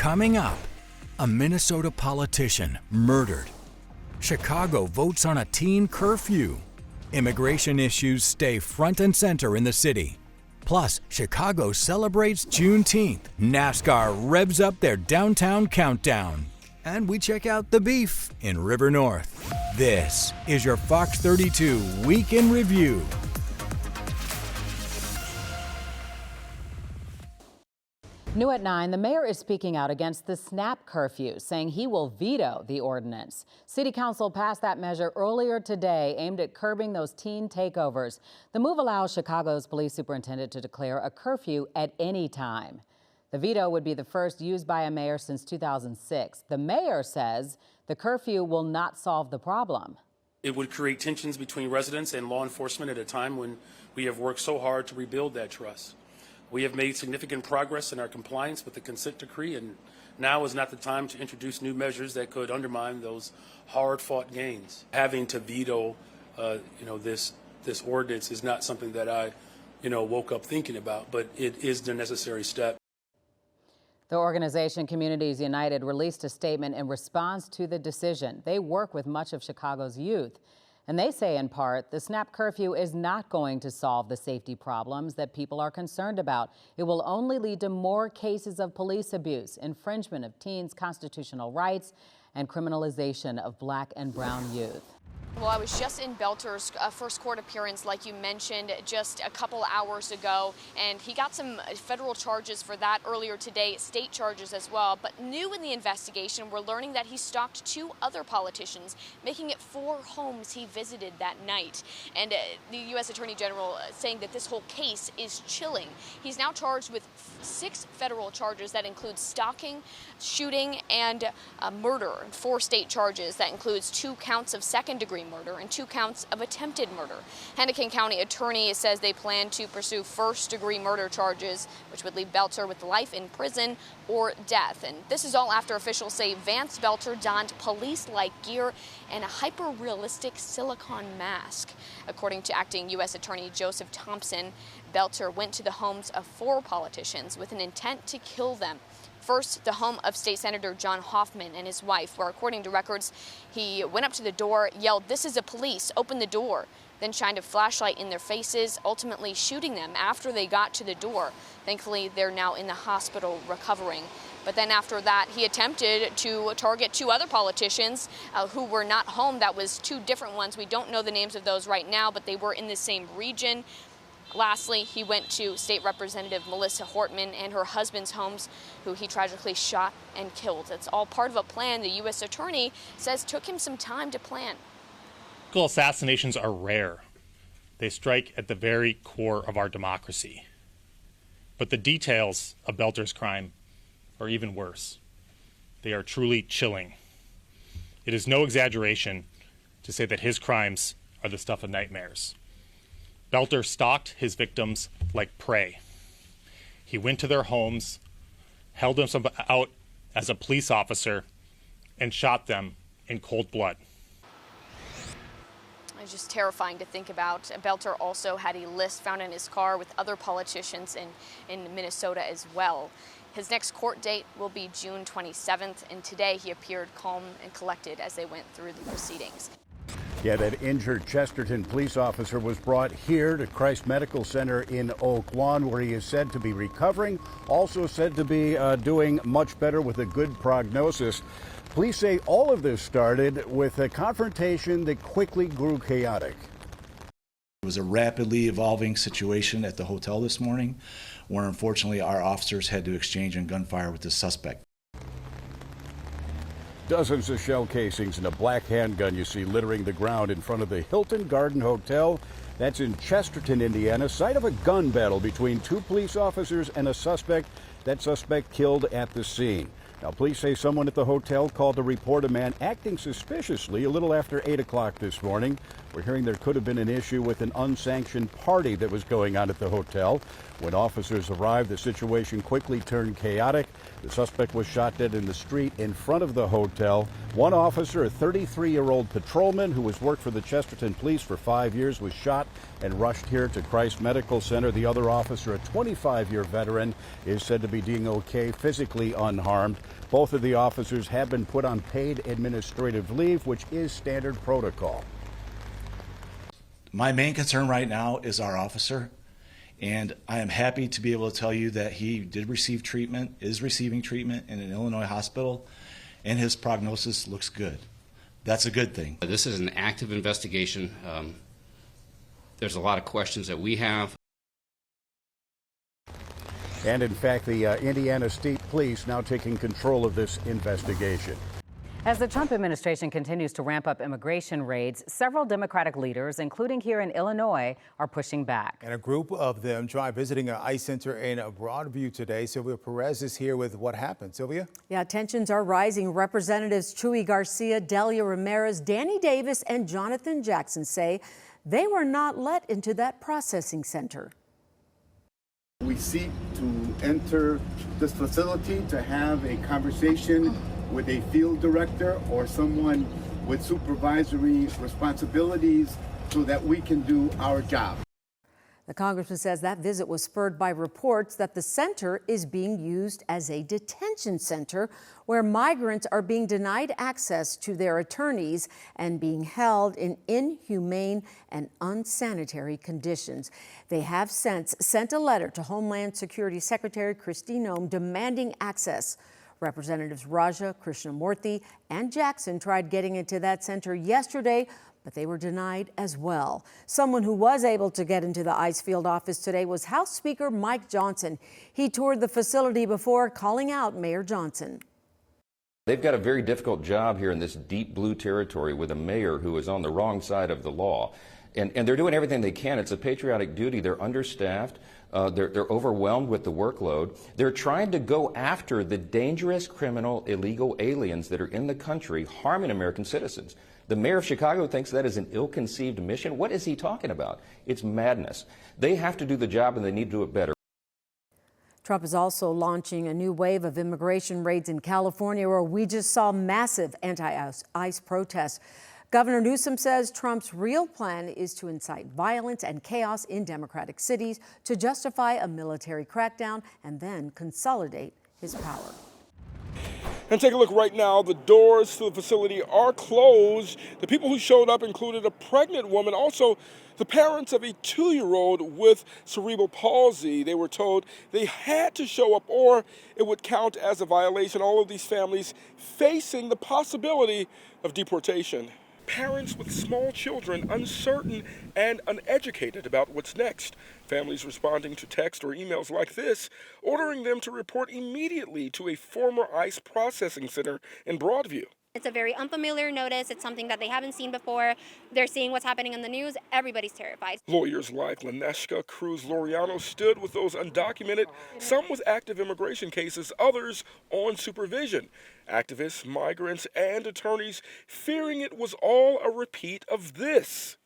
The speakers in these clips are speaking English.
Coming up, a Minnesota politician murdered. Chicago votes on a teen curfew. Immigration issues stay front and center in the city. Plus, Chicago celebrates Juneteenth. NASCAR revs up their downtown countdown. And we check out the beef in River North. This is your Fox 32 Week in Review. New at 9, the mayor is speaking out against the SNAP curfew, saying he will veto the ordinance. City Council passed that measure earlier today, aimed at curbing those teen takeovers. The move allows Chicago's police superintendent to declare a curfew at any time. The veto would be the first used by a mayor since 2006. The mayor says the curfew will not solve the problem. It would create tensions between residents and law enforcement at a time when we have worked so hard to rebuild that trust. We have made significant progress in our compliance with the consent decree, and now is not the time to introduce new measures that could undermine those hard-fought gains. Having to veto, this ordinance is not something that I, woke up thinking about, but it is the necessary step. The organization Communities United released a statement in response to the decision. They work with much of Chicago's youth. And they say, in part, the SNAP curfew is not going to solve the safety problems that people are concerned about. It will only lead to more cases of police abuse, infringement of teens' constitutional rights, and criminalization of Black and brown youth. Well, I was just in Belter's first court appearance, like you mentioned, just a couple hours ago, and he got some federal charges for that earlier today, state charges as well. But new in the investigation, we're learning that he stalked 2 other politicians, making it 4 homes he visited that night. And the U.S. Attorney General saying that this whole case is chilling. He's now charged with 6 federal charges that include stalking, shooting, and murder. 4 state charges that includes 2 counts of second-degree murder and 2 counts of attempted murder. Hennepin County attorney says they plan to pursue first-degree murder charges, which would leave Belter with life in prison or death. And this is all after officials say Vance Belter donned police-like gear and a hyper-realistic silicone mask. According to acting U.S. Attorney Joseph Thompson, Belter went to the homes of 4 politicians with an intent to kill them. First, the home of State Senator John Hoffman and his wife, where according to records, he went up to the door, yelled, "This is a police, open the door," then shined a flashlight in their faces, ultimately shooting them after they got to the door. Thankfully, they're now in the hospital recovering. But then after that, he attempted to target 2 other politicians who were not home. That was 2 different ones. We don't know the names of those right now, but they were in the same region. Lastly, he went to State Representative Melissa Hortman and her husband's homes, who he tragically shot and killed. It's all part of a plan the U.S. Attorney says took him some time to plan. Political assassinations are rare. They strike at the very core of our democracy. But the details of Belter's crime are even worse. They are truly chilling. It is no exaggeration to say that his crimes are the stuff of nightmares. Belter stalked his victims like prey. He went to their homes, held them out as a police officer, and shot them in cold blood. It's just terrifying to think about. Belter also had a list found in his car with other politicians in Minnesota as well. His next court date will be June 27th, and today he appeared calm and collected as they went through the proceedings. Yeah, that injured Chesterton police officer was brought here to Christ Medical Center in Oak Lawn, where he is said to be recovering, also said to be doing much better with a good prognosis. Police say all of this started with a confrontation that quickly grew chaotic. It was a rapidly evolving situation at the hotel this morning, where unfortunately our officers had to exchange in gunfire with the suspect. Dozens of shell casings and a black handgun you see littering the ground in front of the Hilton Garden Hotel. That's in Chesterton, Indiana, site of a gun battle between 2 police officers and a suspect. That suspect killed at the scene. Now, police say someone at the hotel called to report a man acting suspiciously a little after 8 o'clock this morning. We're hearing there could have been an issue with an unsanctioned party that was going on at the hotel. When officers arrived, the situation quickly turned chaotic. The suspect was shot dead in the street in front of the hotel. One officer, a 33-year-old patrolman who has worked for the Chesterton police for 5 years, was shot and rushed here to Christ Medical Center. The other officer, a 25-year veteran, is said to be doing okay, physically unharmed. Both of the officers have been put on paid administrative leave, which is standard protocol. My main concern right now is our officer, and I am happy to be able to tell you that he did receive treatment, is receiving treatment in an Illinois hospital, and his prognosis looks good. That's a good thing. This is an active investigation. There's a lot of questions that we have. And in fact, the Indiana State Police now taking control of this investigation. As the Trump administration continues to ramp up immigration raids, several Democratic leaders, including here in Illinois, are pushing back. And a group of them tried visiting an ICE center in Broadview today. Sylvia Perez is here with what happened. Sylvia? Yeah, tensions are rising. Representatives Chuy Garcia, Delia Ramirez, Danny Davis, and Jonathan Jackson say they were not let into that processing center. We seek to enter this facility to have a conversation with a field director or someone with supervisory responsibilities so that we can do our job. The congressman says that visit was spurred by reports that the center is being used as a detention center where migrants are being denied access to their attorneys and being held in inhumane and unsanitary conditions. They have since sent a letter to Homeland Security Secretary Kristi Noem demanding access. Representatives Raja, Krishnamurthy, and Jackson tried getting into that center yesterday, but they were denied as well. Someone who was able to get into the ICE field office today was House Speaker Mike Johnson. He toured the facility before calling out Mayor Johnson. They've got a very difficult job here in this deep blue territory with a mayor who is on the wrong side of the law. And they're doing everything they can. It's a patriotic duty. They're understaffed. They're overwhelmed with the workload. They're trying to go after the dangerous, criminal, illegal aliens that are in the country harming American citizens. The mayor of Chicago thinks that is an ill-conceived mission. What is he talking about? It's madness. They have to do the job, and they need to do it better. Trump is also launching a new wave of immigration raids in California, where we just saw massive anti-ICE protests. Governor Newsom says Trump's real plan is to incite violence and chaos in Democratic cities to justify a military crackdown and then consolidate his power. And take a look right now. The doors to the facility are closed. The people who showed up included a pregnant woman, also the parents of a 2-year-old with cerebral palsy. They were told they had to show up or it would count as a violation. All of these families facing the possibility of deportation. Parents with small children uncertain and uneducated about what's next. Families responding to text or emails like this, ordering them to report immediately to a former ICE processing center in Broadview. It's a very unfamiliar notice. It's something that they haven't seen before. They're seeing what's happening in the news. Everybody's terrified. Lawyers like Laneshka Cruz-Loriano stood with those undocumented, some with active immigration cases, others on supervision. Activists, migrants, and attorneys fearing it was all a repeat of this.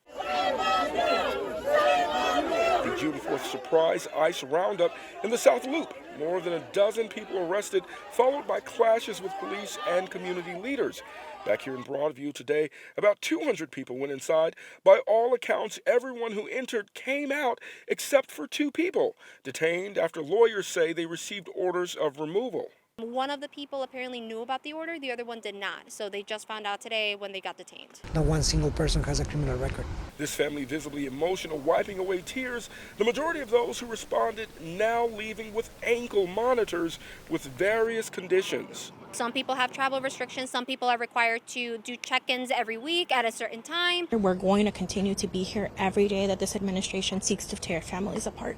The June 4th surprise ICE roundup in the South Loop. More than a dozen people arrested, followed by clashes with police and community leaders. Back here in Broadview today, about 200 people went inside. By all accounts, everyone who entered came out except for 2 people, detained after lawyers say they received orders of removal. One of the people apparently knew about the order, the other one did not. So they just found out today when they got detained. Not one single person has a criminal record. This family visibly emotional, wiping away tears. The majority of those who responded now leaving with ankle monitors with various conditions. Some people have travel restrictions. Some people are required to do check-ins every week at a certain time. We're going to continue to be here every day that this administration seeks to tear families apart.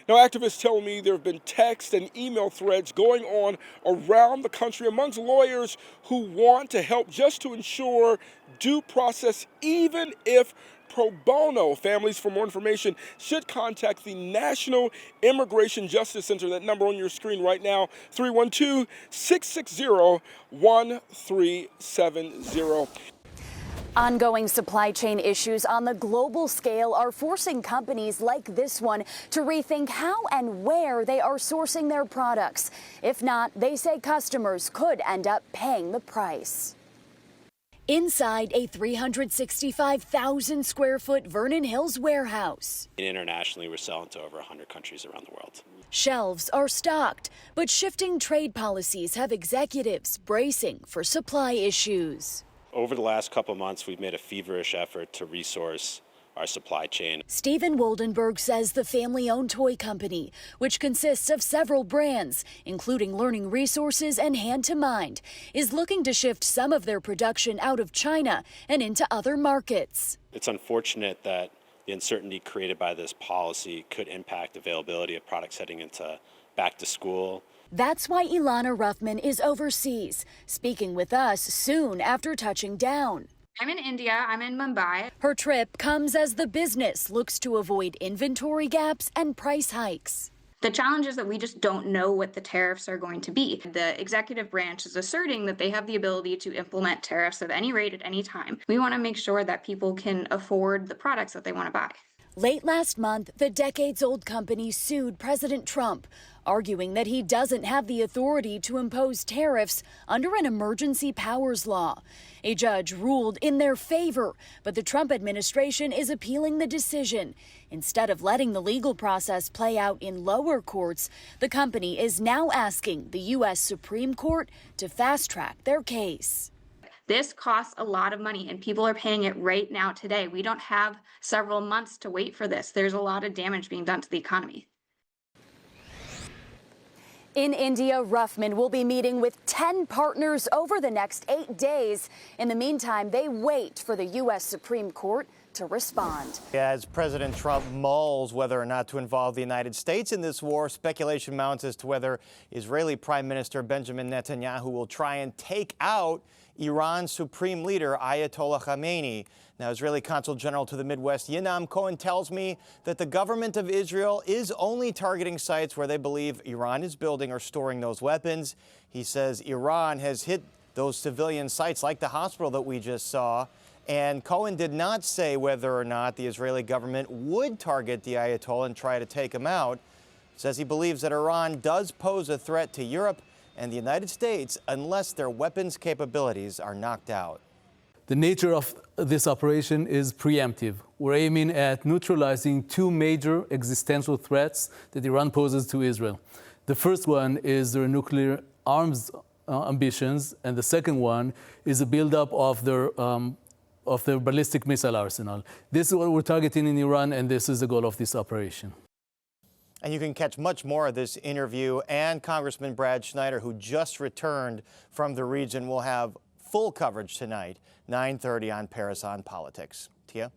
Now, activists tell me there have been text and email threads going on around the country amongst lawyers who want to help just to ensure due process, even if pro bono. Families, for more information, should contact the National Immigration Justice Center. That number on your screen right now, 312-660-1370. Ongoing supply chain issues on the global scale are forcing companies like this one to rethink how and where they are sourcing their products. If not, they say customers could end up paying the price. Inside a 365,000 square foot Vernon Hills warehouse. Internationally, we're selling to over 100 countries around the world. Shelves are stocked, but shifting trade policies have executives bracing for supply issues. Over the last couple of months, we've made a feverish effort to resource our supply chain. Stephen Woldenberg says the family-owned toy company, which consists of several brands, including Learning Resources and Hand to Mind, is looking to shift some of their production out of China and into other markets. It's unfortunate that the uncertainty created by this policy could impact availability of products heading into back to school. That's why Ilana Ruffman is overseas, speaking with us soon after touching down. I'm in India. I'm in Mumbai. Her trip comes as the business looks to avoid inventory gaps and price hikes. The challenge is that we just don't know what the tariffs are going to be. The executive branch is asserting that they have the ability to implement tariffs at any rate at any time. We want to make sure that people can afford the products that they want to buy. Late last month, the decades-old company sued President Trump, arguing that he doesn't have the authority to impose tariffs under an emergency powers law. A judge ruled in their favor, but the Trump administration is appealing the decision. Instead of letting the legal process play out in lower courts, the company is now asking the U.S. Supreme Court to fast-track their case. This costs a lot of money and people are paying it right now today. We don't have several months to wait for this. There's a lot of damage being done to the economy. In India, Ruffman will be meeting with 10 partners over the next 8 days. In the meantime, they wait for the U.S. Supreme Court to respond. As President Trump mulls whether or not to involve the United States in this war, speculation mounts as to whether Israeli Prime Minister Benjamin Netanyahu will try and take out Iran's supreme leader, Ayatollah Khamenei. Now, Israeli Consul General to the Midwest, Yinam Cohen, tells me that the government of Israel is only targeting sites where they believe Iran is building or storing those weapons. He says Iran has hit those civilian sites like the hospital that we just saw. And Cohen did not say whether or not the Israeli government would target the Ayatollah and try to take him out. Says he believes that Iran does pose a threat to Europe and the United States unless their weapons capabilities are knocked out. The nature of this operation is preemptive. We're aiming at neutralizing two major existential threats that Iran poses to Israel. The first one is their nuclear arms ambitions, and the second one is the buildup of their ballistic missile arsenal. This is what we're targeting in Iran, and this is the goal of this operation. And you can catch much more of this interview and Congressman Brad Schneider, who just returned from the region, will have full coverage tonight, 9:30 on Paris on Politics. Tia?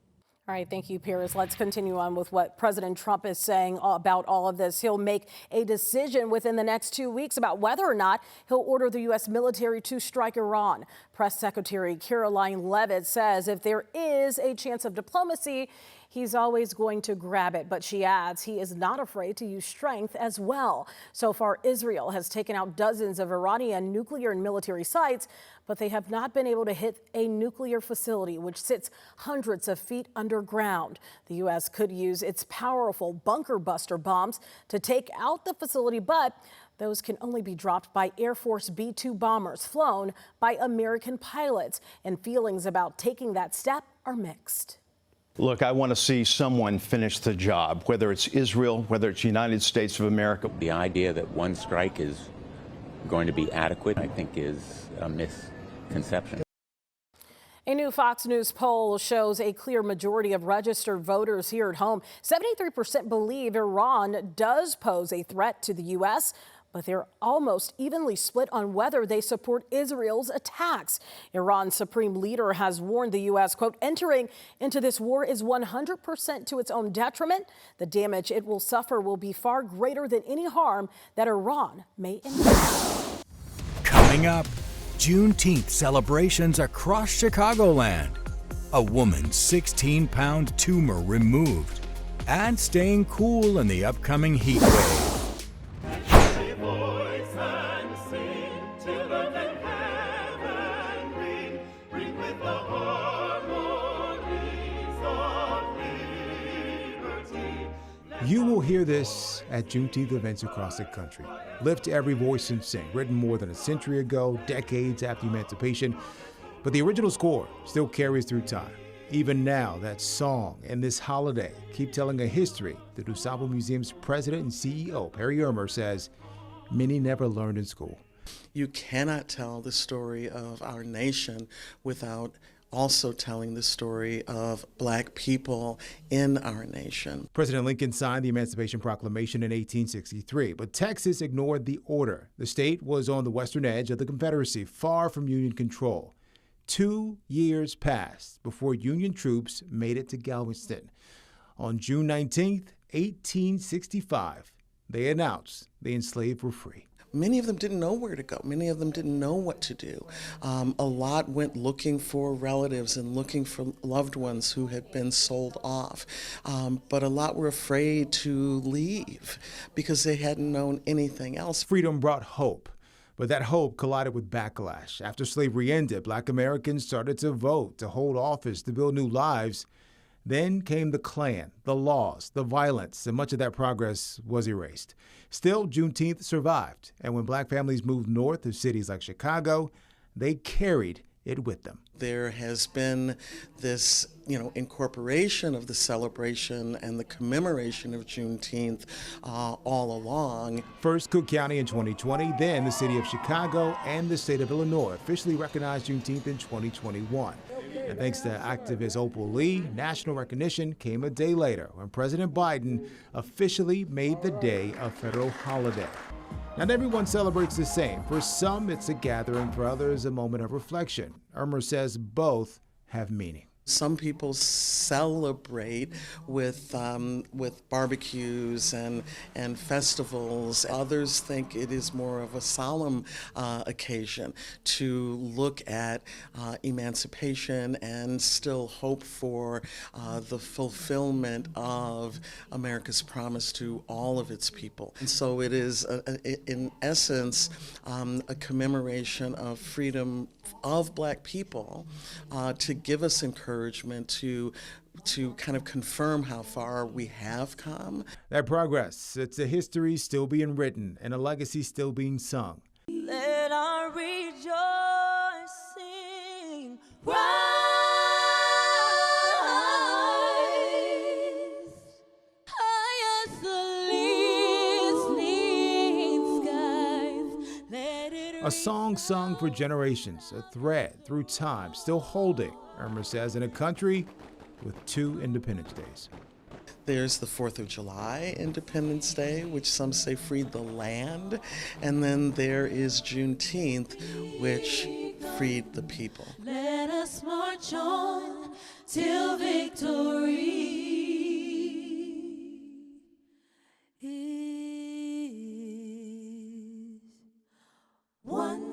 All right, thank you, Piers. Let's continue on with what President Trump is saying about all of this. He'll make a decision within the next 2 weeks about whether or not he'll order the U.S. military to strike Iran. Press Secretary Caroline Leavitt says if there is a chance of diplomacy, he's always going to grab it. But she adds he is not afraid to use strength as well. So far, Israel has taken out dozens of Iranian nuclear and military sites, but they have not been able to hit a nuclear facility, which sits hundreds of feet underground. The U.S. could use its powerful bunker buster bombs to take out the facility, but those can only be dropped by Air Force B-2 bombers flown by American pilots. And feelings about taking that step are mixed. Look, I want to see someone finish the job, whether it's Israel, whether it's the United States of America. The idea that one strike is going to be adequate, I think, is a misconception. A new Fox News poll shows a clear majority of registered voters here at home. 73% believe Iran does pose a threat to the U.S., but they're almost evenly split on whether they support Israel's attacks. Iran's supreme leader has warned the U.S., quote, entering into this war is 100% to its own detriment. The damage it will suffer will be far greater than any harm that Iran may inflict. Coming up, Juneteenth celebrations across Chicagoland. A woman's 16-pound tumor removed. And staying cool in the upcoming heat wave. You will hear this at Juneteenth events across the country. Lift every voice and sing, written more than a century ago, decades after emancipation. But the original score still carries through time. Even now, that song and this holiday keep telling a history that DuSable Museum's president and CEO, Perry Ermer, says many never learned in school. You cannot tell the story of our nation without also telling the story of Black people in our nation. President Lincoln signed the Emancipation Proclamation in 1863, but Texas ignored the order. The state was on the western edge of the Confederacy, far from Union control. 2 years passed before Union troops made it to Galveston. On June 19th, 1865, they announced the enslaved were free. Many of them didn't know where to go. Many of them didn't know what to do. A lot went looking for relatives and looking for loved ones who had been sold off. But a lot were afraid to leave because they hadn't known anything else. Freedom brought hope, but that hope collided with backlash. After slavery ended, Black Americans started to vote, to hold office, to build new lives. Then came the Klan, the laws, the violence, and much of that progress was erased. Still, Juneteenth survived, and when Black families moved north to cities like Chicago, they carried it with them. There has been this, incorporation of the celebration and the commemoration of Juneteenth all along. First Cook County in 2020, then the city of Chicago and the state of Illinois officially recognized Juneteenth in 2021. And thanks to activist Opal Lee, national recognition came a day later when President Biden officially made the day a federal holiday. Not everyone celebrates the same. For some, it's a gathering. For others, a moment of reflection. Ermer says both have meaning. Some people celebrate with barbecues and festivals. Others think it is more of a solemn occasion to look at emancipation and still hope for the fulfillment of America's promise to all of its people. And so it is, in essence, a commemoration of freedom of Black people to give us encouragement to kind of confirm how far we have come. That progress, it's a history still being written and a legacy still being sung. Let our rejoicing rise high as the listening skies. Let it A song sung for generations, a thread through time, still holding, Ermer says, in a country with 2 Independence Days. There's the 4th of July, Independence Day, which some say freed the land. And then there is Juneteenth, which freed the people. Let us march on till victory is won.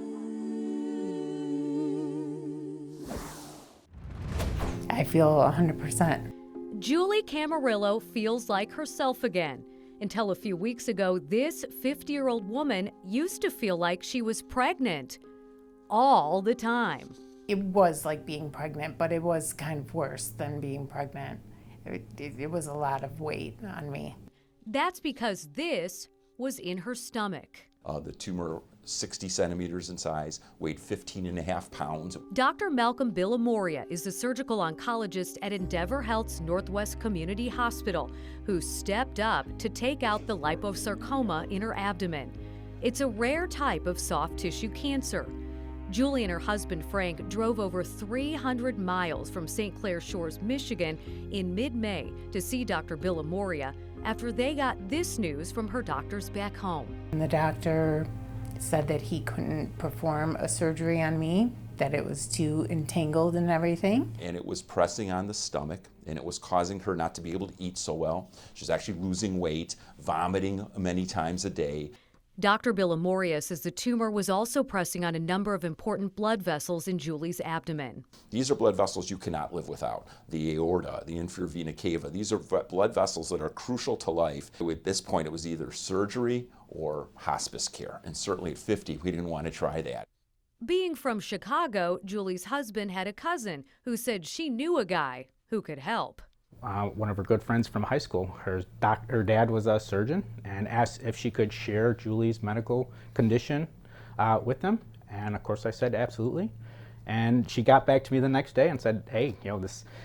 I feel 100%. Julie Camarillo feels like herself again. Until a few weeks ago, this 50-year-old woman used to feel like she was pregnant all the time. It was like being pregnant, but it was kind of worse than being pregnant. It was a lot of weight on me. That's because this was in her stomach. The tumor, 60 centimeters in size, weighed 15.5 pounds. Dr. Malcolm Villamoria is a surgical oncologist at Endeavor Health's Northwest Community Hospital, who stepped up to take out the liposarcoma in her abdomen. It's a rare type of soft tissue cancer. Julie and her husband Frank drove over 300 miles from St. Clair Shores, Michigan in mid-May to see Dr. Villamoria after they got this news from her doctors back home. And the doctor said that he couldn't perform a surgery on me, that it was too entangled and everything. And it was pressing on the stomach, and it was causing her not to be able to eat so well. She's actually losing weight, vomiting many times a day. Dr. Villamoria says the tumor was also pressing on a number of important blood vessels in Julie's abdomen. These are blood vessels you cannot live without. The aorta, the inferior vena cava, these are blood vessels that are crucial to life. At this point, it was either surgery or hospice care. And certainly at 50, we didn't want to try that. Being from Chicago, Julie's husband had a cousin who said she knew a guy who could help. one of her good friends from high school. Her dad was a surgeon and asked if she could share Julie's medical condition with them. And of course I said absolutely. And she got back to me the next day and said, hey,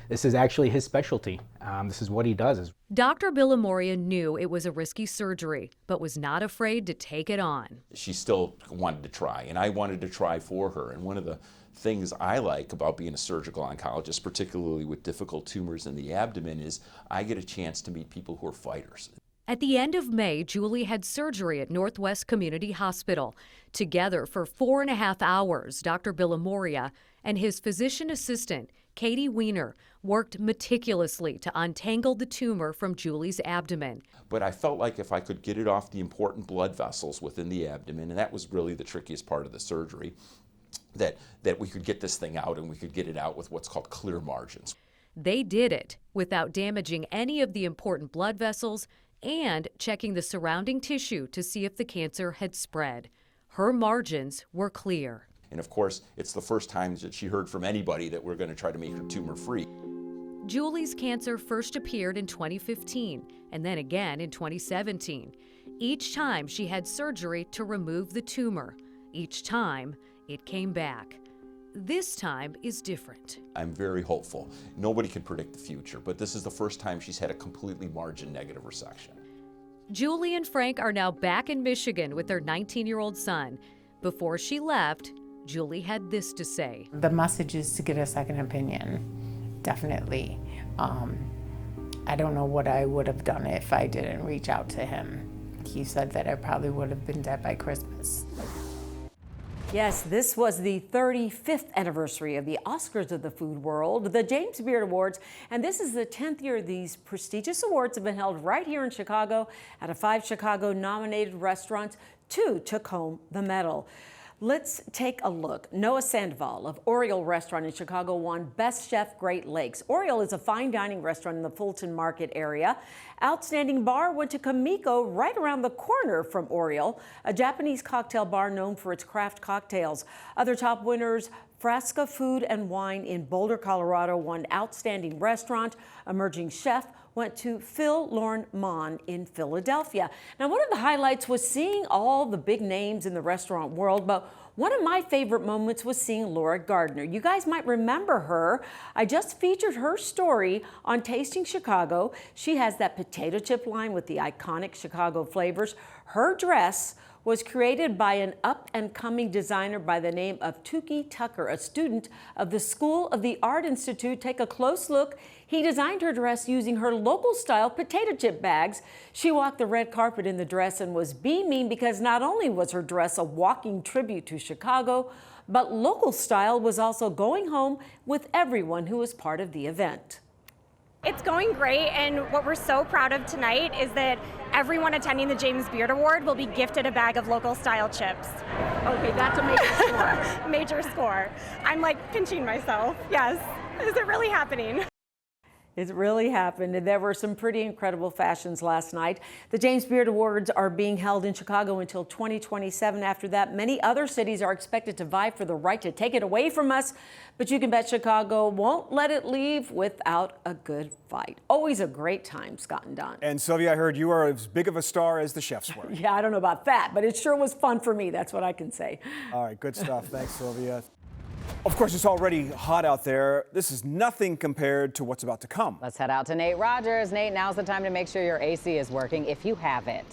this is actually his specialty. This is what he does. Dr. Villamoria knew it was a risky surgery, but was not afraid to take it on. She still wanted to try, and I wanted to try for her. And one of the things I like about being a surgical oncologist, particularly with difficult tumors in the abdomen, is I get a chance to meet people who are fighters. At the end of May, Julie had surgery at Northwest Community Hospital. Together for 4.5 hours, Dr. Villamoria and his physician assistant, Katie Weiner, worked meticulously to untangle the tumor from Julie's abdomen. But I felt like if I could get it off the important blood vessels within the abdomen, and that was really the trickiest part of the surgery, that we could get this thing out and we could get it out with what's called clear margins. They did it without damaging any of the important blood vessels and checking the surrounding tissue to see if the cancer had spread. Her margins were clear. And of course, it's the first time that she heard from anybody that we're going to try to make her tumor-free. Julie's cancer first appeared in 2015 and then again in 2017. Each time she had surgery to remove the tumor. Each time it came back. This time is different. I'm very hopeful. Nobody can predict the future, but this is the first time she's had a completely margin-negative resection. Julie and Frank are now back in Michigan with their 19-year-old son. Before she left, Julie had this to say. The message is to get a second opinion, definitely. I don't know what I would have done if I didn't reach out to him. He said that I probably would have been dead by Christmas. Yes, this was the 35th anniversary of the Oscars of the food world, the James Beard Awards, and this is the 10th year these prestigious awards have been held right here in Chicago. Out of 5 Chicago-nominated restaurants, 2 took home the medal. Let's take a look. Noah Sandoval of Oriole Restaurant in Chicago won Best Chef Great Lakes. Oriole is a fine dining restaurant in the Fulton Market area. Outstanding Bar went to Kamiko, right around the corner from Oriole, a Japanese cocktail bar known for its craft cocktails. Other top winners, Frasca Food and Wine in Boulder, Colorado won Outstanding Restaurant. Emerging Chef went to Phil Lorne Mon in Philadelphia. Now, one of the highlights was seeing all the big names in the restaurant world, but one of my favorite moments was seeing Laura Gardner. You guys might remember her. I just featured her story on Tasting Chicago. She has that potato chip line with the iconic Chicago flavors. Her dress was created by an up-and-coming designer by the name of Tukey Tucker, a student of the School of the Art Institute. Take a close look. He designed her dress using her local-style potato chip bags. She walked the red carpet in the dress and was beaming because not only was her dress a walking tribute to Chicago, but local style was also going home with everyone who was part of the event. It's going great, and what we're so proud of tonight is that everyone attending the James Beard Award will be gifted a bag of local style chips. Okay, that's a major score. Major score. I'm like pinching myself. Yes. Is it really happening? It really happened, and there were some pretty incredible fashions last night. The James Beard Awards are being held in Chicago until 2027. After that, many other cities are expected to vie for the right to take it away from us, but you can bet Chicago won't let it leave without a good fight. Always a great time, Scott and Don. And Sylvia, I heard you are as big of a star as the chefs were. Yeah, I don't know about that, but it sure was fun for me. That's what I can say. All right, good stuff. Thanks, Sylvia. Of course, it's already hot out there. This is nothing compared to what's about to come. Let's head out to Nate Rogers. Nate, now's the time to make sure your AC is working if you have it.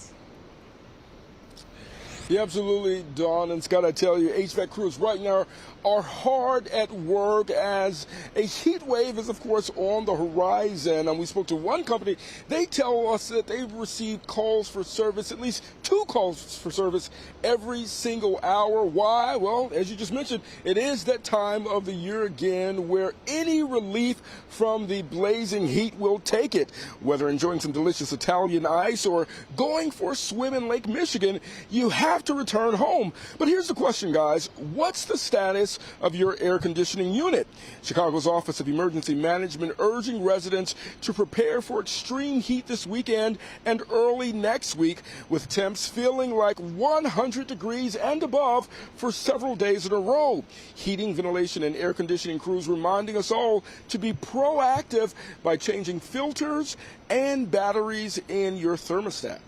Yeah, absolutely, Dawn and Scott. I tell you, HVAC crews right now are hard at work as a heat wave is, of course, on the horizon. And we spoke to one company. They tell us that they've received calls for service, at least 2 calls for service every single hour. Why? Well, as you just mentioned, it is that time of the year again where any relief from the blazing heat will take it. Whether enjoying some delicious Italian ice or going for a swim in Lake Michigan, you have have to return home. But here's the question, guys. What's the status of your air conditioning unit? Chicago's Office of Emergency Management urging residents to prepare for extreme heat this weekend and early next week, with temps feeling like 100 degrees and above for several days in a row. Heating, ventilation, and air conditioning crews reminding us all to be proactive by changing filters and batteries in your thermostat.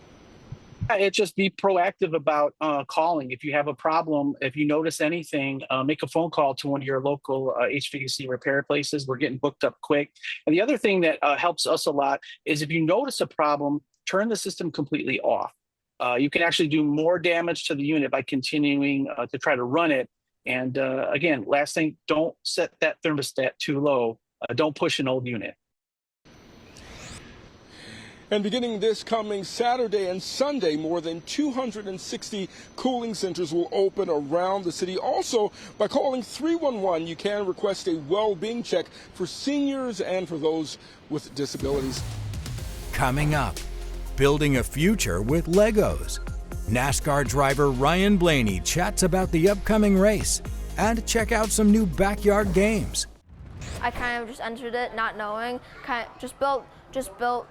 It's just be proactive about calling. If you have a problem, if you notice anything, make a phone call to one of your local HVAC repair places. We're getting booked up quick. And the other thing that helps us a lot is if you notice a problem, turn the system completely off. You can actually do more damage to the unit by continuing to try to run it. And again, last thing, don't set that thermostat too low. Don't push an old unit. And beginning this coming Saturday and Sunday, more than 260 cooling centers will open around the city. Also, by calling 311, you can request a well-being check for seniors and for those with disabilities. Coming up, building a future with Legos. NASCAR driver Ryan Blaney chats about the upcoming race and check out some new backyard games. I kind of just entered it not knowing, just built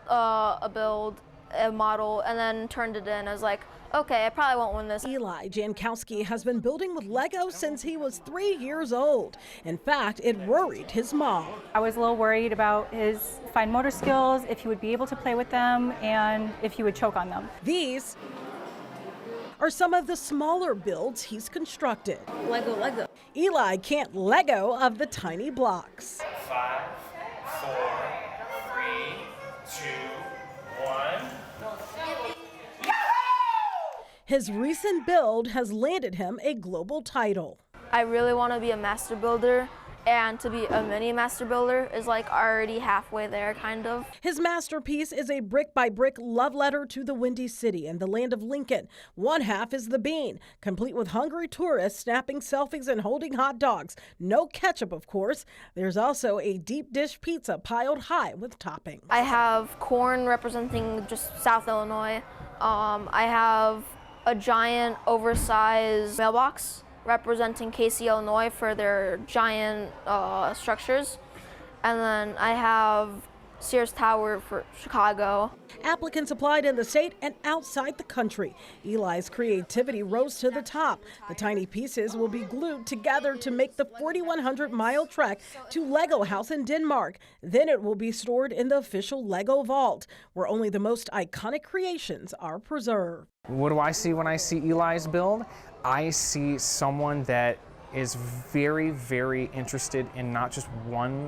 a model and then turned it in. I was like, okay, I probably won't win this. Eli Jankowski has been building with Lego since he was 3 years old. In fact, it worried his mom. I was a little worried about his fine motor skills, if he would be able to play with them, and if he would choke on them. These are some of the smaller builds he's constructed. Lego. Eli can't Lego of the tiny blocks. 5, 4, 3, 2, 1. His recent build has landed him a global title. I really want to be a master builder, and to be a mini master builder is like already halfway there, kind of. His masterpiece is a brick-by-brick love letter to the Windy City and the land of Lincoln. One half is the bean, complete with hungry tourists snapping selfies and holding hot dogs. No ketchup, of course. There's also a deep dish pizza piled high with toppings. I have corn representing just South Illinois. I have a giant oversized mailbox representing Casey, Illinois for their giant structures. And then I have Sears Tower for Chicago. Applicants applied in the state and outside the country. Eli's creativity rose to the top. The tiny pieces will be glued together to make the 4,100-mile trek to Lego House in Denmark. Then it will be stored in the official Lego vault, where only the most iconic creations are preserved. What do I see when I see Eli's build? I see someone that is very, very interested in not just one